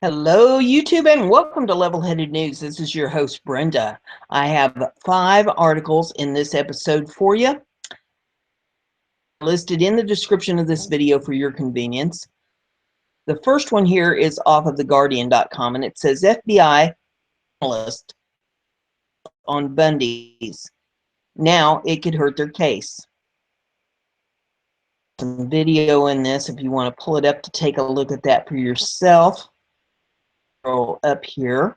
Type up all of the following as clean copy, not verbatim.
Hello, YouTube, and welcome to Level-Headed News. This is your host, Brenda. I have 5 articles in this episode for you, listed in the description of this video for your convenience. The first one here is off of theguardian.com, and it says FBI analyst on Bundys. Now it could hurt their case. Some video in this if you want to pull it up to take a look at that for yourself. Scroll up here.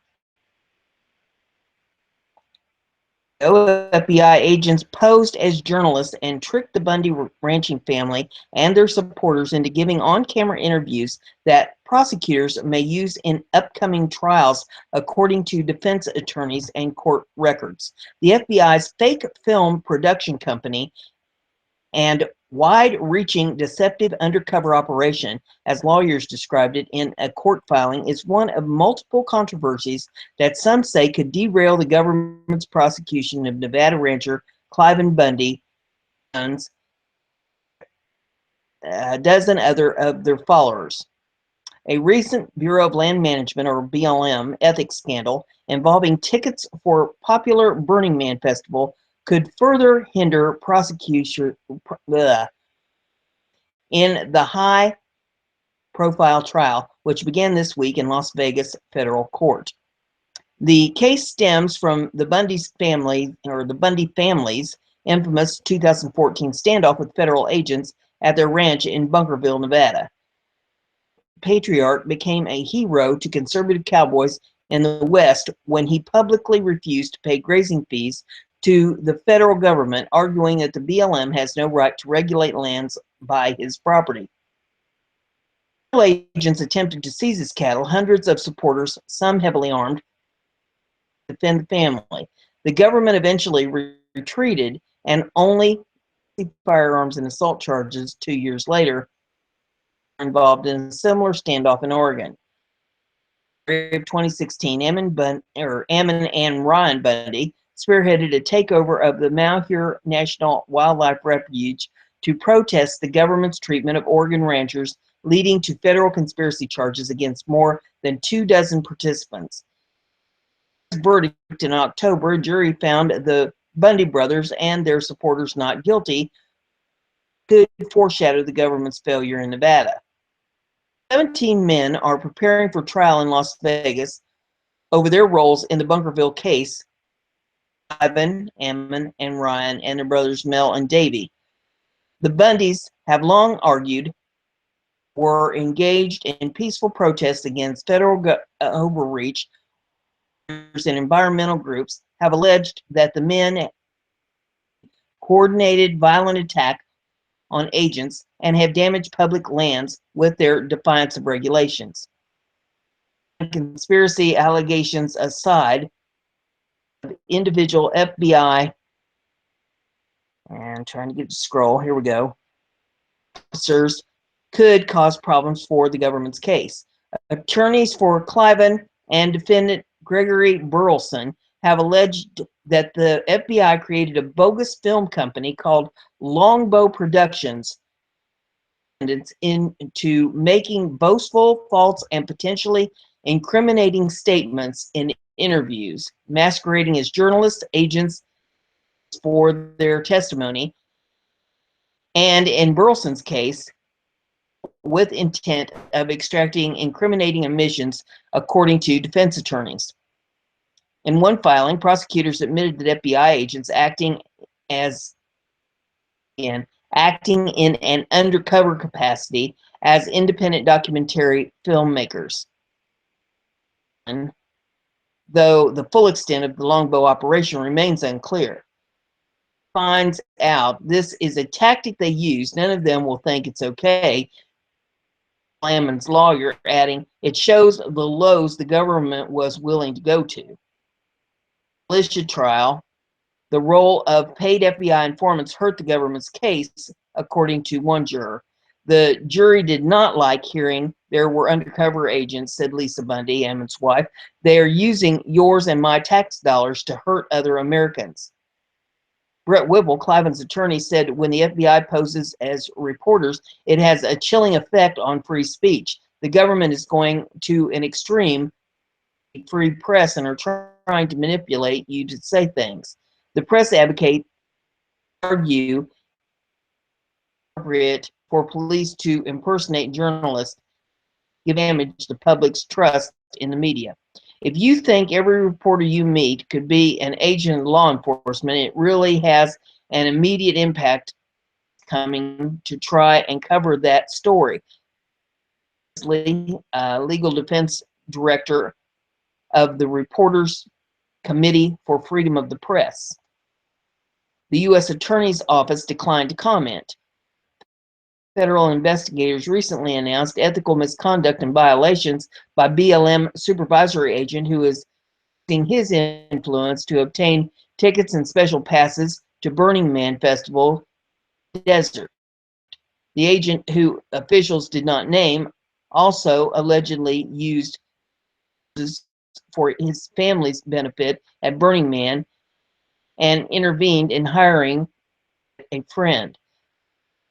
FBI agents posed as journalists and tricked the Bundy ranching family and their supporters into giving on-camera interviews that prosecutors may use in upcoming trials, according to defense attorneys and court records. The FBI's fake film production company and wide-reaching deceptive undercover operation, as lawyers described it in a court filing, is one of multiple controversies that some say could derail the government's prosecution of Nevada rancher Cliven Bundy and a dozen other of their followers. A recent Bureau of Land Management, or BLM, ethics scandal involving tickets for popular Burning Man festival could further hinder prosecution in the high-profile trial, which began this week in Las Vegas federal court. The case stems from the Bundy family's infamous 2014 standoff with federal agents at their ranch in Bunkerville, Nevada. The patriarch became a hero to conservative cowboys in the West when he publicly refused to pay grazing fees to the federal government, arguing that the BLM has no right to regulate lands by his property. Federal agents attempted to seize his cattle. Hundreds of supporters, some heavily armed, defend the family. The government eventually retreated, and only firearms and assault charges 2 years later were involved in a similar standoff in Oregon. In 2016, Ammon and Ryan Bundy spearheaded a takeover of the Malheur National Wildlife Refuge to protest the government's treatment of Oregon ranchers, leading to federal conspiracy charges against more than 24 participants. Verdict in October, a jury found the Bundy brothers and their supporters not guilty, could foreshadow the government's failure in Nevada. 17 men are preparing for trial in Las Vegas over their roles in the Bunkerville case. Ivan, Ammon, and Ryan, and their brothers Mel and Davey. The Bundys have long argued were engaged in peaceful protests against federal overreach, and environmental groups have alleged that the men coordinated violent attack on agents and have damaged public lands with their defiance of regulations. Conspiracy allegations aside, individual FBI, and trying to get to scroll, here we go, officers could cause problems for the government's case. Attorneys for Cliven and defendant Gregory Burleson have alleged that the FBI created a bogus film company called Longbow Productions into making boastful, false, and potentially incriminating statements in interviews, masquerading as journalists, agents for their testimony, and in Burleson's case, with intent of extracting incriminating admissions, according to defense attorneys. In one filing, prosecutors admitted that FBI agents acting in an undercover capacity as independent documentary filmmakers. And though the full extent of the Longbow operation remains unclear, finds out this is a tactic they use. None of them will think it's okay. Lammon's lawyer adding, it shows the lows the government was willing to go to. Militia trial, the role of paid FBI informants hurt the government's case, according to one juror. The jury did not like hearing there were undercover agents, said Lisa Bundy, Ammon's wife. They are using yours and my tax dollars to hurt other Americans. Brett Whipple, Cliven's attorney, said when the FBI poses as reporters, it has a chilling effect on free speech. The government is going to an extreme free press and are trying to manipulate you to say things. The press advocate argue appropriate for police to impersonate journalists, give damage to the public's trust in the media. If you think every reporter you meet could be an agent of law enforcement, it really has an immediate impact coming to try and cover that story. Legal defense director of the Reporters Committee for Freedom of the Press. The U.S. Attorney's Office declined to comment. Federal investigators recently announced ethical misconduct and violations by BLM supervisory agent who is using his influence to obtain tickets and special passes to Burning Man Festival in the desert. The agent, who officials did not name, also allegedly used for his family's benefit at Burning Man and intervened in hiring a friend.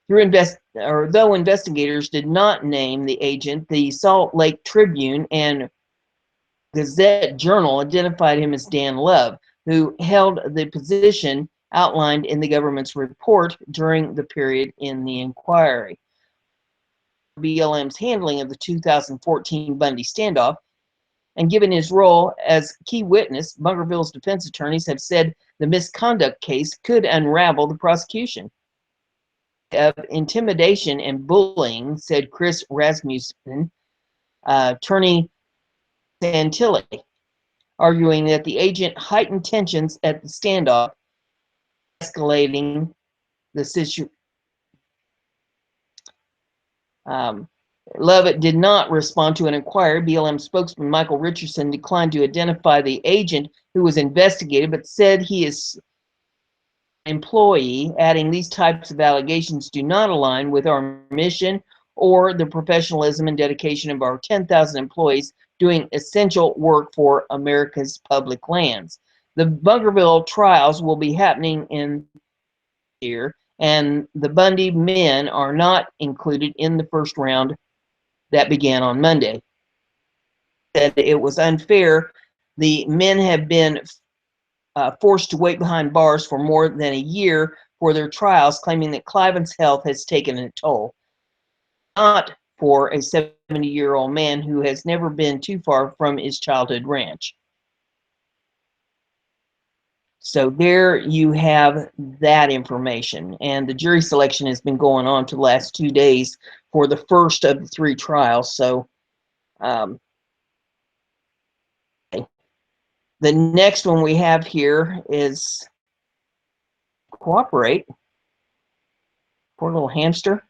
Though investigators did not name the agent, the Salt Lake Tribune and Gazette Journal identified him as Dan Love, who held the position outlined in the government's report during the period in the inquiry. BLM's handling of the 2014 Bundy standoff, and given his role as key witness, Bunkerville's defense attorneys have said the misconduct case could unravel the prosecution. Of intimidation and bullying, said Chris Rasmussen, attorney Santilli, arguing that the agent heightened tensions at the standoff, escalating the situation. Lovett did not respond to an inquiry. BLM spokesman Michael Richardson declined to identify the agent who was investigated, but said he is employee, adding these types of allegations do not align with our mission or the professionalism and dedication of our 10,000 employees doing essential work for America's public lands. The Bunkerville trials will be happening in here, and the Bundy men are not included in the first round that began on Monday. Said it was unfair. The men have been forced to wait behind bars for more than a year for their trials, claiming that Cliven's health has taken a toll. Not for a 70-year-old man who has never been too far from his childhood ranch. So there you have that information. And the jury selection has been going on for the last 2 days for the first of the 3 trials. So the next one we have here is cooperate. Poor little hamster.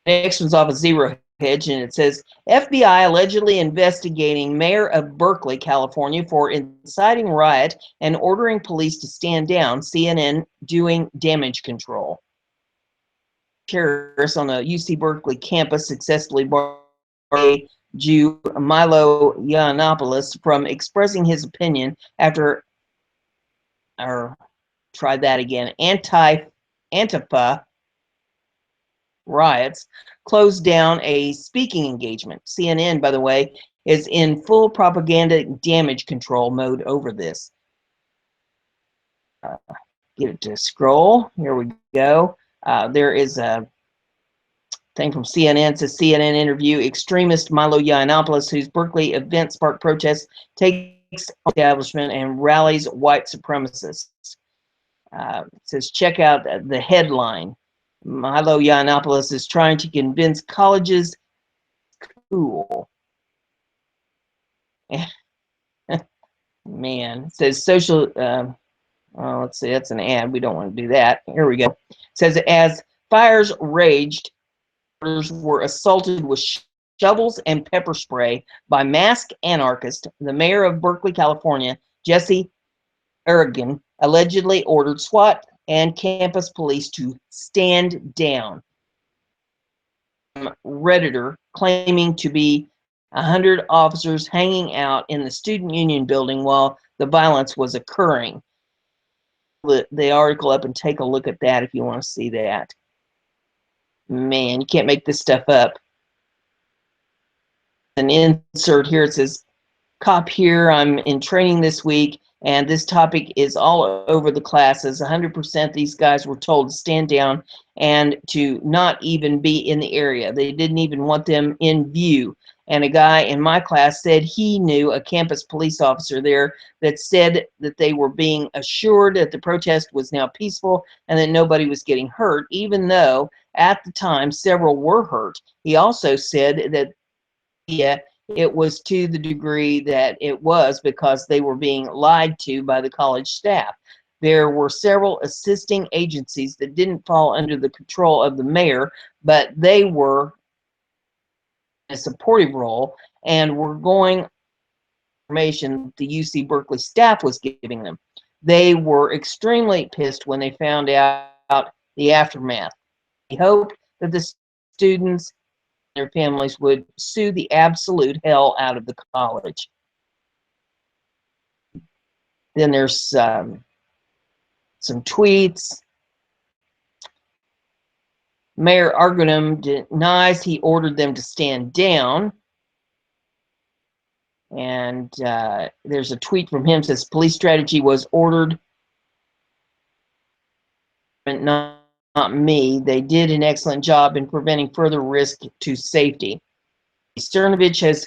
Next one's off a zero hedge, and it says FBI allegedly investigating mayor of Berkeley, California for inciting riot and ordering police to stand down. CNN doing damage control. Terrorists on the UC Berkeley campus successfully barred Jew Milo Yiannopoulos from expressing his opinion after, or try that again, Antifa riots closed down a speaking engagement. CNN, by the way, is in full propaganda damage control mode over this. Get it to scroll. Here we go. There is a thing from CNN. It says CNN interview extremist Milo Yiannopoulos, whose Berkeley event sparked protests, takes establishment and rallies white supremacists. It says check out the headline. Milo Yiannopoulos is trying to convince colleges cool. Man, it says social. Let's see, that's an ad. We don't want to do that. Here we go. It says as fires raged, were assaulted with shovels and pepper spray by masked anarchists. The mayor of Berkeley, California, Jesse Aragon, allegedly ordered SWAT and campus police to stand down. Redditor claiming to be 100 officers hanging out in the student union building while the violence was occurring. The article up and take a look at that if you want to see that. Man, you can't make this stuff up. An insert here. It says, "Cop here. I'm in training this week, and this topic is all over the classes. 100% these guys were told to stand down and to not even be in the area. They didn't even want them in view. And a guy in my class said he knew a campus police officer there that said that they were being assured that the protest was now peaceful and that nobody was getting hurt, even though at the time several were hurt. He also said that it was to the degree that it was because they were being lied to by the college staff. There were several assisting agencies that didn't fall under the control of the mayor, but they were in a supportive role and were going information the UC Berkeley staff was giving them. They were extremely pissed when they found out the aftermath. We hope that the students and their families would sue the absolute hell out of the college." Then there's some tweets. Mayor Argunum denies he ordered them to stand down. And there's a tweet from him that says, "Police strategy was ordered, not me. They did an excellent job in preventing further risk to safety." Cernovich has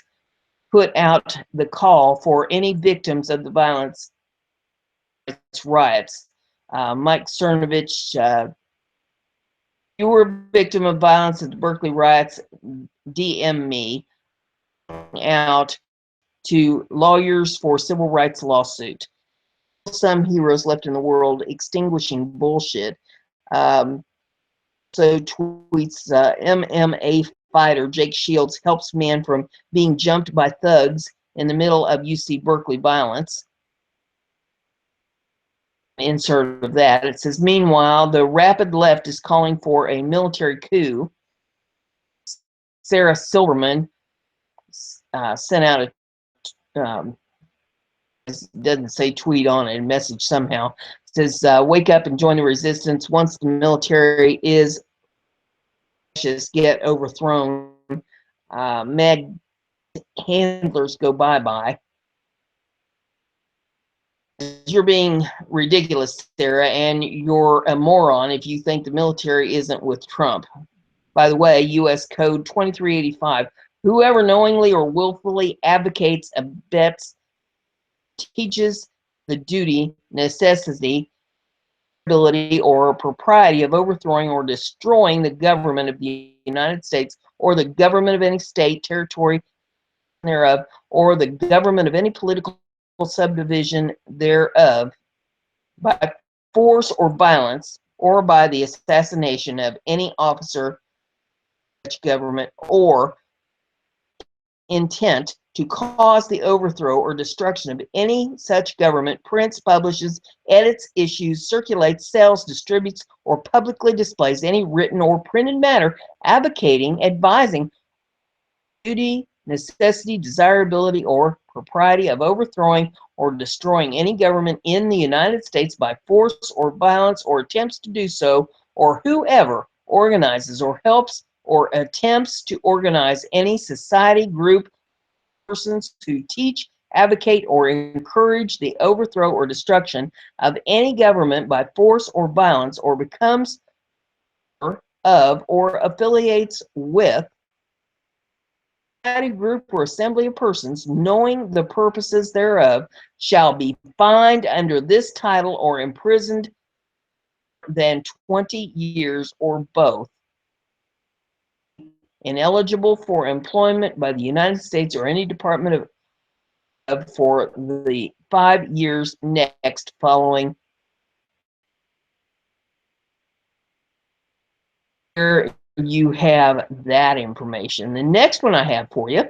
put out the call for any victims of the violence riots. Mike Cernovich, "You were a victim of violence at the Berkeley riots, DM me out to lawyers for civil rights lawsuit. Some heroes left in the world extinguishing bullshit." So tweets, MMA fighter Jake Shields helps man from being jumped by thugs in the middle of UC Berkeley violence. Insert of that. It says, "Meanwhile, the rapid left is calling for a military coup." Sarah Silverman sent out a doesn't say tweet on it, a message somehow. It says, "Wake up and join the resistance. Once the military is get overthrown, Meg handlers go bye-bye." You're being ridiculous, Sarah, and you're a moron if you think the military isn't with Trump. By the way, U.S. Code 2385, whoever knowingly or willfully advocates, abets, teaches the duty, necessity, ability, or propriety of overthrowing or destroying the government of the United States or the government of any state, territory thereof, or the government of any political subdivision thereof, by force or violence, or by the assassination of any officer of such government, or intent to cause the overthrow or destruction of any such government, prints, publishes, edits, issues, circulates, sells, distributes, or publicly displays any written or printed matter advocating, advising, duty, necessity, desirability, or propriety of overthrowing or destroying any government in the United States by force or violence, or attempts to do so, or whoever organizes or helps or attempts to organize any society, group, persons to teach, advocate, or encourage the overthrow or destruction of any government by force or violence, or becomes of or affiliates with group or assembly of persons, knowing the purposes thereof, shall be fined under this title or imprisoned than 20 years, or both. Ineligible for employment by the United States or any department of for the 5 years next following. Here you have that information. The next one I have for you,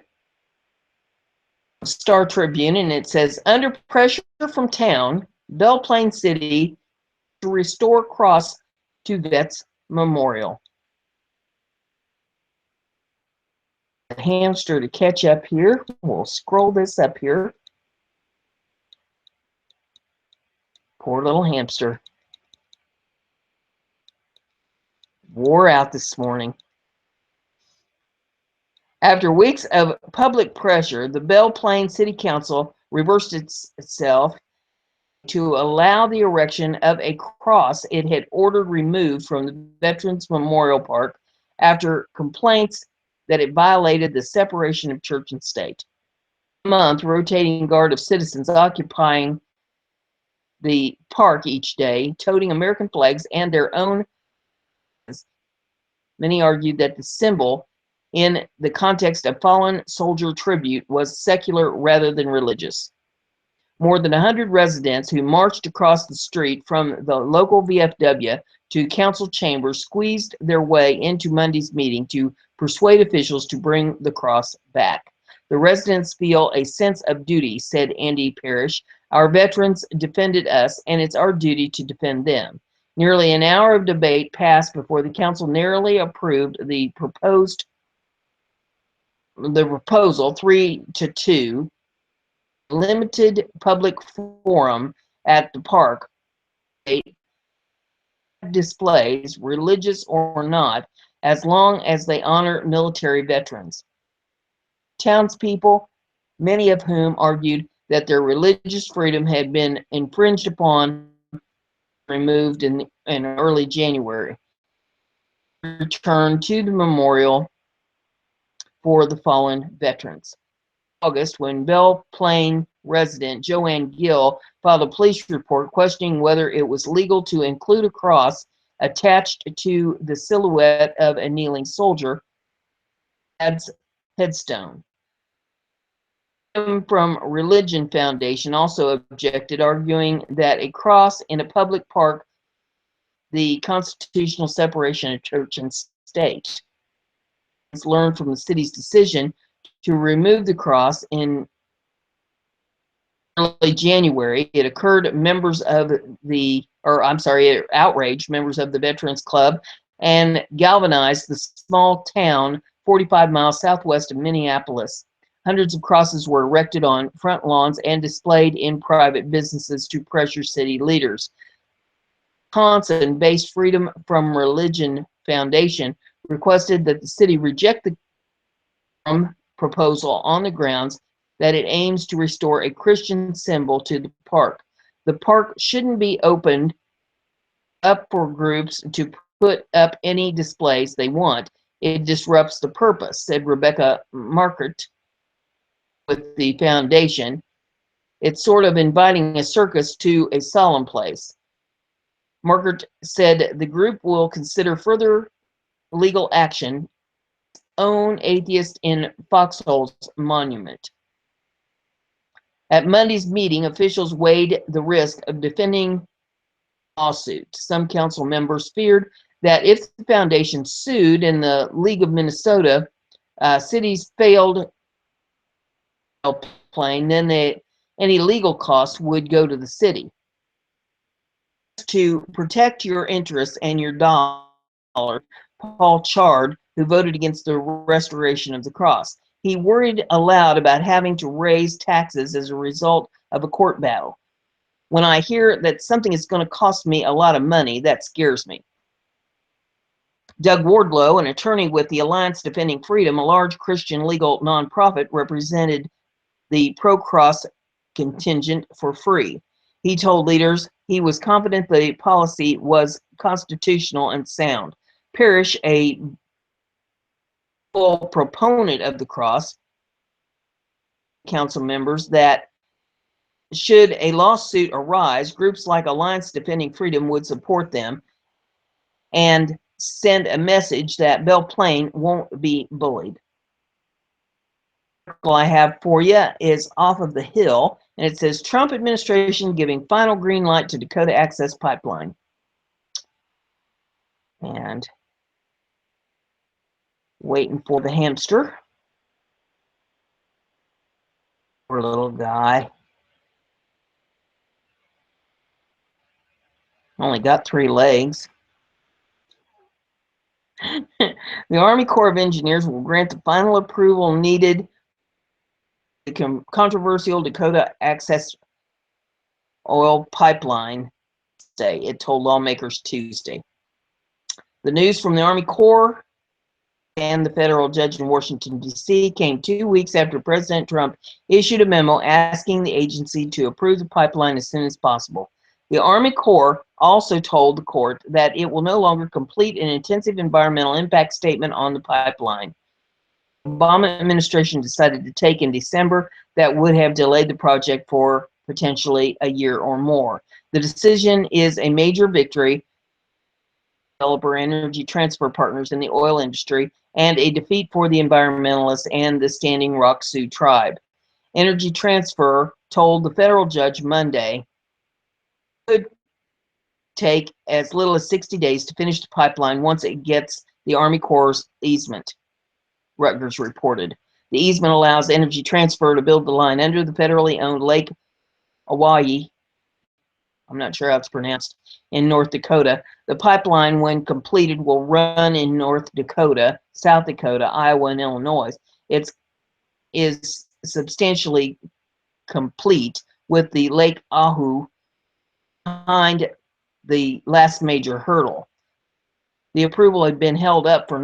Star Tribune, and it says, "Under pressure from town, Belle Plaine City to restore cross to Vets Memorial." The hamster to catch up here. We'll scroll this up here. Poor little hamster. Wore out this morning. After weeks of public pressure, the Belle Plaine City Council reversed itself to allow the erection of a cross it had ordered removed from the Veterans Memorial Park after complaints that it violated the separation of church and state. A month, rotating guard of citizens occupying the park each day, toting American flags and their own. Many argued that the symbol, in the context of fallen soldier tribute, was secular rather than religious. More than 100 residents who marched across the street from the local VFW to council chambers squeezed their way into Monday's meeting to persuade officials to bring the cross back. The residents feel a sense of duty, said Andy Parrish. Our veterans defended us, and it's our duty to defend them. Nearly an hour of debate passed before the council narrowly approved the proposal 3-2. Limited public forum at the park. Displays, religious or not, as long as they honor military veterans. Townspeople, many of whom argued that their religious freedom had been infringed upon, removed in early January, returned to the memorial for the fallen veterans. August, when Belle Plaine resident Joanne Gill filed a police report questioning whether it was legal to include a cross attached to the silhouette of a kneeling soldier as headstone. From Religion Foundation also objected, arguing that a cross in a public park, the constitutional separation of church and state. Learned from the city's decision to remove the cross in early January. It occurred members of the, it outraged members of the Veterans Club and galvanized the small town 45 miles southwest of Minneapolis. Hundreds of crosses were erected on front lawns and displayed in private businesses to pressure city leaders. Wisconsin-based Freedom from Religion Foundation requested that the city reject the proposal on the grounds that it aims to restore a Christian symbol to the park. The park shouldn't be opened up for groups to put up any displays they want. It disrupts the purpose, said Rebecca Markert with the foundation. It's sort of inviting a circus to a solemn place. Markert said the group will consider further legal action. Own atheist in Foxhole's monument. At Monday's meeting, officials weighed the risk of defending lawsuit. Some council members feared that if the foundation sued in the League of Minnesota, cities failed Plaine, then any legal costs would go to the city. To protect your interests and your dollar, Paul Chard, who voted against the restoration of the cross. He worried aloud about having to raise taxes as a result of a court battle. When I hear that something is going to cost me a lot of money, that scares me. Doug Wardlow, an attorney with the Alliance Defending Freedom, a large Christian legal nonprofit, represented the pro-cross contingent for free. He told leaders he was confident the policy was constitutional and sound. Parrish, a full proponent of the cross, council members that should a lawsuit arise, groups like Alliance Defending Freedom would support them and send a message that Belle Plaine won't be bullied. The article I have for you is off of the Hill, and it says Trump administration giving final green light to Dakota Access Pipeline. And waiting for the hamster. Poor little guy. Only got 3 legs. The Army Corps of Engineers will grant the final approval needed the controversial Dakota Access Oil Pipeline, it told lawmakers Tuesday. The news from the Army Corps and the federal judge in Washington, D.C., came 2 weeks after President Trump issued a memo asking the agency to approve the pipeline as soon as possible. The Army Corps also told the court that it will no longer complete an intensive environmental impact statement on the pipeline. The Obama administration decided to take in December that would have delayed the project for potentially a year or more. The decision is a major victory developer Energy Transfer partners in the oil industry and a defeat for the environmentalists and the Standing Rock Sioux tribe. Energy Transfer told the federal judge Monday it could take as little as 60 days to finish the pipeline once it gets the Army Corps' easement, Rutgers reported. The easement allows Energy Transfer to build the line under the federally owned Lake Owyhee, I'm not sure how it's pronounced, in North Dakota. The pipeline, when completed, will run in North Dakota, South Dakota, Iowa, and Illinois. It is substantially complete, with the Lake Owyhee behind the last major hurdle. The approval had been held up for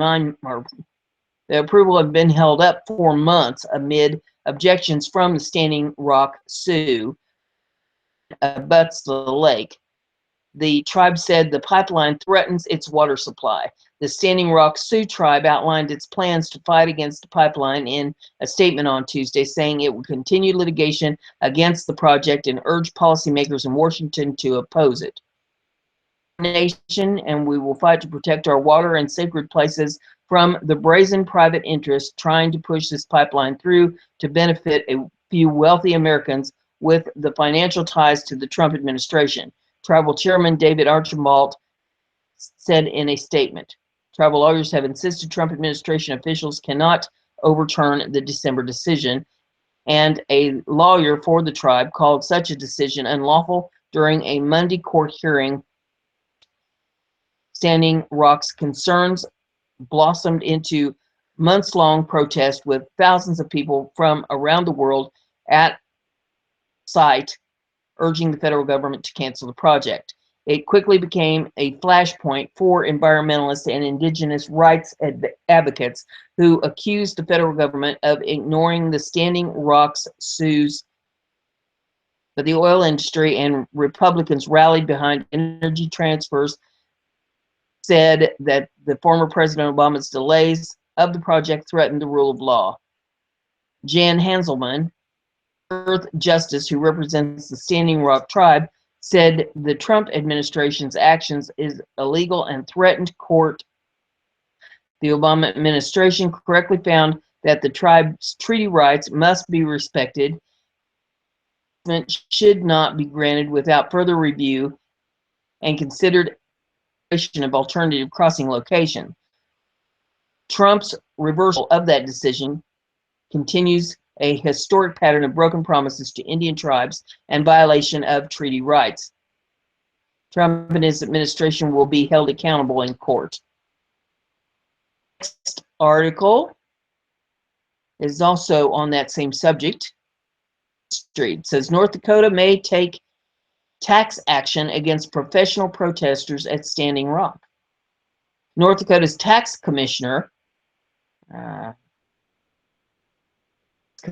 4 months amid objections from the Standing Rock Sioux abuts the lake. The tribe said the pipeline threatens its water supply. The Standing Rock Sioux tribe outlined its plans to fight against the pipeline in a statement on Tuesday, saying it would continue litigation against the project and urge policymakers in Washington to oppose it. Nation, and we will fight to protect our water and sacred places from the brazen private interest trying to push this pipeline through to benefit a few wealthy Americans with the financial ties to the Trump administration, Tribal Chairman David Archibald said in a statement. Tribal lawyers have insisted Trump administration officials cannot overturn the December decision, and a lawyer for the tribe called such a decision unlawful during a Monday court hearing. Standing Rock's concerns blossomed into months-long protest with thousands of people from around the world at site urging the federal government to cancel the project. It quickly became a flashpoint for environmentalists and indigenous rights advocates who accused the federal government of ignoring the Standing Rock's Sioux's. But the oil industry and Republicans rallied behind Energy Transfers, said that the former President Obama's delays of the project threatened the rule of law. Jan Hanselman, Earth Justice, who represents the Standing Rock tribe, said the Trump administration's actions is illegal and threatened court. The Obama administration correctly found that the tribe's treaty rights must be respected. Should not be granted without further review and considered of alternative crossing location. Trump's reversal of that decision continues a historic pattern of broken promises to Indian tribes and violation of treaty rights. Trump and his administration will be held accountable in court. Next article is also on that same subject. It says North Dakota may take tax action against professional protesters at Standing Rock. North Dakota's tax commissioner,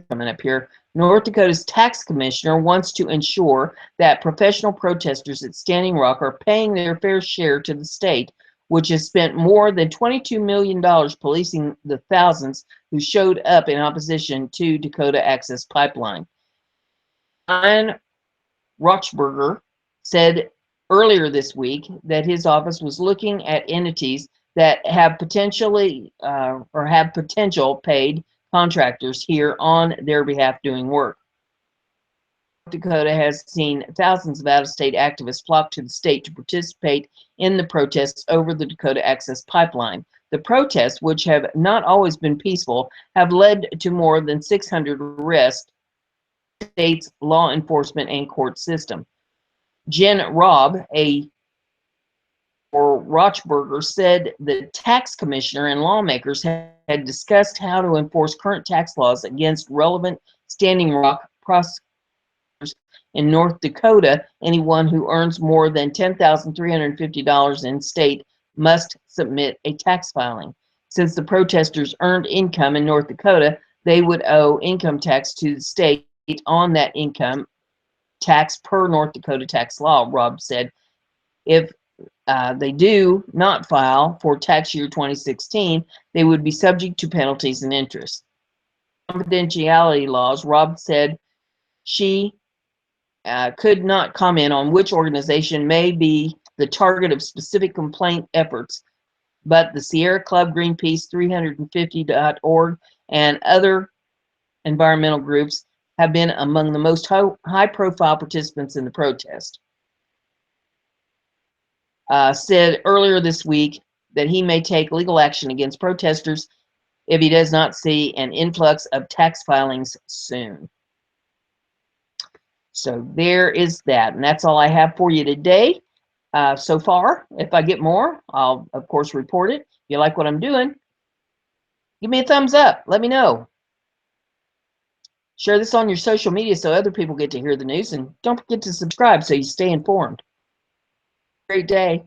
coming up here, North Dakota's tax commissioner wants to ensure that professional protesters at Standing Rock are paying their fair share to the state, which has spent more than $22 million policing the thousands who showed up in opposition to Dakota Access Pipeline. Ryan Rochberger said earlier this week that his office was looking at entities that have potentially or have potential paid contractors here on their behalf doing work. North Dakota has seen thousands of out-of-state activists flock to the state to participate in the protests over the Dakota Access Pipeline. The protests, which have not always been peaceful, have led to more than 600 arrests in the state's law enforcement and court system. Jen Robb, Rochberger, said the tax commissioner and lawmakers had discussed how to enforce current tax laws against relevant Standing Rock prosecutors in North Dakota. Anyone who earns more than $10,350 in state must submit a tax filing. Since the protesters earned income in North Dakota, they would owe income tax to the state on that income tax per North Dakota tax law, Rob said. If they do not file for tax year 2016, they would be subject to penalties and interest. Confidentiality laws, Rob said she could not comment on which organization may be the target of specific complaint efforts, but the Sierra Club, Greenpeace, 350.org, and other environmental groups have been among the most high-profile participants in the protest. Said earlier this week that he may take legal action against protesters if he does not see an influx of tax filings soon. So there is that, and that's all I have for you today. So far, if I get more, I'll of course report it. If you like what I'm doing, give me a thumbs up. Let me know. Share this on your social media so other people get to hear the news, and don't forget to subscribe so you stay informed. Great day.